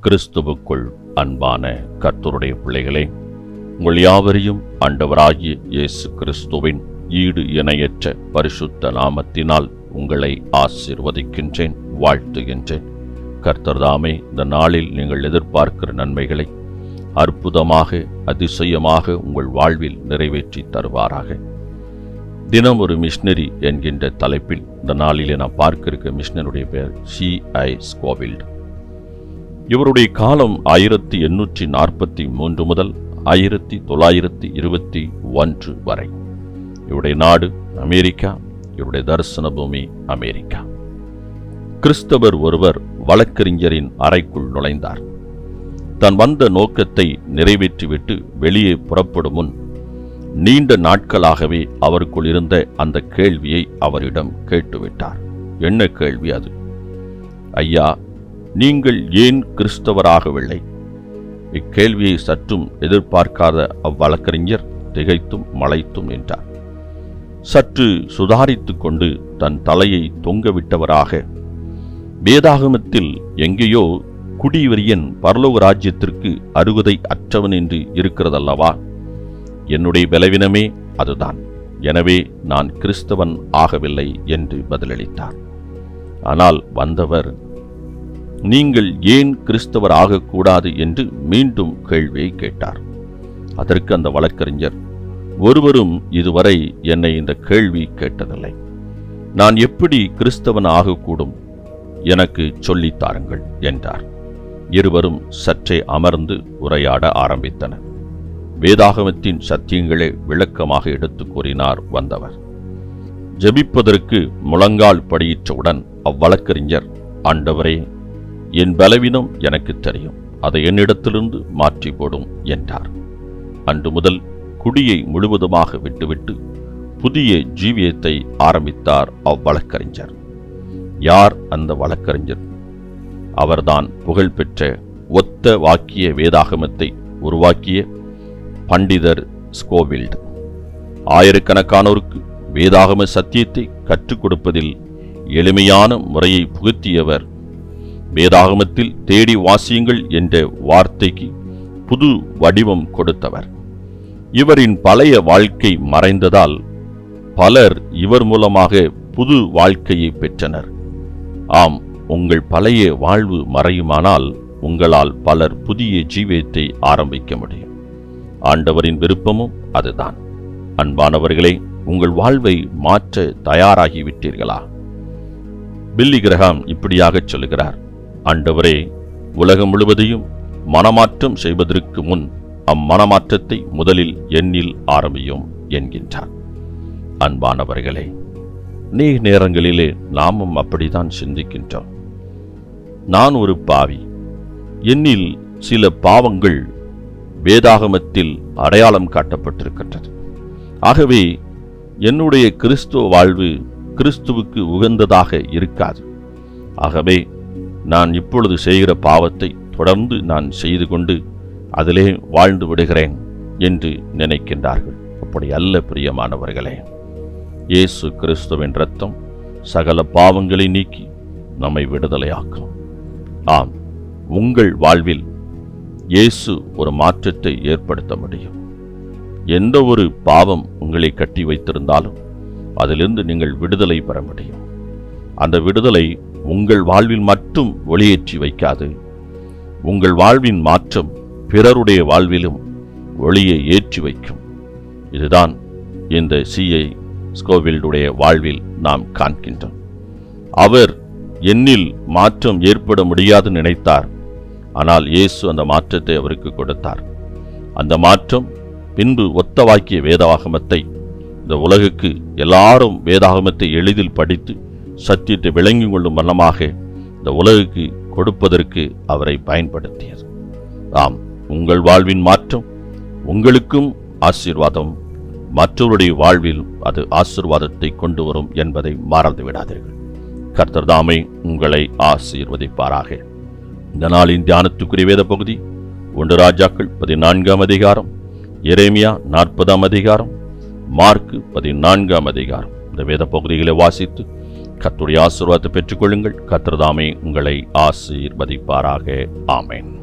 கிறிஸ்துவுக்குள் அன்பான கர்த்தருடைய பிள்ளைகளே, உங்கள் யாவரையும் ஆண்டவராகிய இயேசு கிறிஸ்துவின் ஈடு இணையற்ற பரிசுத்த நாமத்தினால் உங்களை ஆசீர்வதிக்கின்றேன், வாழ்த்துகின்றேன். கர்த்தர் தாமே இந்த நாளில் நீங்கள் எதிர்பார்க்கிற நன்மைகளை அற்புதமாக அதிசயமாக உங்கள் வாழ்வில் நிறைவேற்றி தருவாராக. தினம் ஒரு மிஷனரி என்கின்ற தலைப்பில் இந்த நாளிலே நான் பார்க்க இருக்க மிஷனருடைய பெயர் C.I. ஸ்கோவில்ட். இவருடைய காலம் 1843 முதல் 1921 வரை. இவருடைய நாடு அமெரிக்கா, இவருடைய தரிசன பூமி அமெரிக்கா. கிறிஸ்தவர் ஒருவர் வழக்கறிஞரின் அறைக்குள் நுழைந்தார். தான் வந்த நோக்கத்தை நிறைவேற்றிவிட்டு வெளியே புறப்படும் முன் நீண்ட நாட்களாகவே அவருக்குள் இருந்த அந்த கேள்வியை அவரிடம் கேட்டுவிட்டார். என்ன கேள்வி அது? ஐயா, நீங்கள் ஏன் கிறிஸ்தவராகவில்லை? இக்கேள்வியை சற்றும் எதிர்பார்க்காத அவ்வழக்கறிஞர் திகைத்தும் மலைத்தும் நின்றார். சற்று சுதாரித்துக் கொண்டு தன் தலையை தொங்கவிட்டவராக, வேதாகமத்தில் எங்கேயோ குடிவெறியன் பரலோக ராஜ்யத்திற்கு அருகதை அற்றவன் என்று இருக்கிறதல்லவா? என்னுடைய பலவீனமே அதுதான். எனவே நான் கிறிஸ்தவன் ஆகவில்லை என்று பதிலளித்தார். ஆனால் வந்தவர், நீங்கள் ஏன் கிறிஸ்தவர் ஆகக்கூடாது என்று மீண்டும் கேள்வியை கேட்டார். அதற்கு அந்த வழக்கறிஞர், ஒருவரும் இதுவரை என்னை இந்த கேள்வி கேட்டதில்லை. நான் எப்படி கிறிஸ்தவன் ஆகக்கூடும்? எனக்கு சொல்லித்தாருங்கள் என்றார். இருவரும் சற்றே அமர்ந்து உரையாட ஆரம்பித்தனர். வேதாகமத்தின் சத்தியங்களை விளக்கமாக எடுத்துக் கூறினார் வந்தவர். ஜெபிப்பதற்கு முழங்கால் படியிற்றவுடன் அவ்வழக்கறிஞர், ஆண்டவரே, என் பலவீனம் எனக்கு தெரியும், அதை என்னிடத்திலிருந்து மாற்றி போடும் என்றார். அன்று முதல் குடியை முழுவதுமாக விட்டுவிட்டு புதிய ஜீவியத்தை ஆரம்பித்தார் அவ்வழக்கறிஞர். யார் அந்த வழக்கறிஞர்? அவர்தான் புகழ்பெற்ற ஒத்த வாக்கிய வேதாகமத்தை உருவாக்கிய பண்டிதர் ஸ்கோவில்ட். ஆயிரக்கணக்கானோருக்கு வேதாகம சத்தியத்தை கற்றுக் கொடுப்பதில் எளிமையான முறையை புகுத்தியவர். வேதாகமத்தில் தேடி வாசியுங்கள் என்ற வார்த்தைக்கு புது வடிவம் கொடுத்தவர். இவரின் பழைய வாழ்க்கை மறைந்ததால் பலர் இவர் மூலமாக புது வாழ்க்கையை பெற்றனர். ஆம், உங்கள் பழைய வாழ்வு மறையுமானால் உங்களால் பலர் புதிய ஜீவியத்தை ஆரம்பிக்க முடியும். ஆண்டவரின் விருப்பமும் அதுதான். அன்பானவர்களே, உங்கள் வாழ்வை மாற்ற தயாராகிவிட்டீர்களா? பில்லி கிரஹாம் இப்படியாக சொல்லுகிறார், ஆண்டவரே, உலகம் முழுவதையும் மனமாற்றம் செய்வதற்கு முன் அம்மனமாற்றத்தை முதலில் என்னில் ஆரம்பியும் என்கின்றார். அன்பானவர்களே, நேரங்களிலே நாமும் அப்படித்தான் சிந்திக்கின்றோம். நான் ஒரு பாவி, என்னில் சில பாவங்கள் வேதாகமத்தில் அடையாளம் காட்டப்பட்டிருக்கின்றது. ஆகவே என்னுடைய கிறிஸ்துவ வாழ்வு கிறிஸ்துவுக்கு உகந்ததாக இருக்காது. ஆகவே நான் இப்பொழுது செய்கிற பாவத்தை தொடர்ந்து நான் செய்து கொண்டு அதிலே வாழ்ந்து விடுகிறேன் என்று நினைக்கின்றார்கள். அப்படி அல்ல பிரியமானவர்களே. இயேசு கிறிஸ்துவின் இரத்தம் சகல பாவங்களை நீக்கி நம்மை விடுதலையாக்கும். ஆம், உங்கள் வாழ்வில் இயேசு ஒரு மாற்றத்தை ஏற்படுத்த முடியும். எந்த ஒரு பாவம் உங்களை கட்டி வைத்திருந்தாலும் அதிலிருந்து நீங்கள் விடுதலை பெற முடியும். அந்த விடுதலை உங்கள் வாழ்வில் மட்டும் ஒளியேற்றி வைக்காது, உங்கள் வாழ்வின் மாற்றம் பிறருடைய வாழ்விலும் ஒளியை ஏற்றி வைக்கும். இதுதான் இந்த C.I. ஸ்கோவில்டுடைய வாழ்வில் நாம் காண்கின்றோம். அவர் என்னில் மாற்றம் ஏற்பட முடியாது நினைத்தார். ஆனால் இயேசு அந்த மாற்றத்தை அவருக்கு கொடுத்தார். அந்த மாற்றம் பின்பு ஒத்த வாக்கிய வேதாகமத்தை இந்த உலகுக்கு எல்லாரும் வேதாகமத்தை எளிதில் படித்து சத்தியத்தை விளங்கிக் கொள்ளும் வண்ணமாக இந்த உலகுக்கு கொடுப்பதற்கு அவரை பயன்படுத்தியது. ஆம், உங்கள் வாழ்வின் மாற்றம் உங்களுக்கும் ஆசீர்வாதம், மற்றவருடைய வாழ்வில் அது ஆசீர்வாதத்தை கொண்டு வரும் என்பதை மறந்து விடாதீர்கள். கர்த்தர் தாமே உங்களை ஆசீர்வதிப்பாராக. இந்த நாளின் தியானத்துக்குரிய வேத பகுதி 1 ராஜாக்கள் 14ஆம் அதிகாரம், எரேமியா 40ஆம் அதிகாரம், மார்க்கு 14ஆம் அதிகாரம். இந்த வேத பகுதிகளை வாசித்து கர்த்தருடைய ஆசீர்வாதத்தை பெற்றுக்கொள்ளுங்கள். கர்த்தர் தாமே உங்களை ஆசீர்வதிப்பாராக. ஆமென்.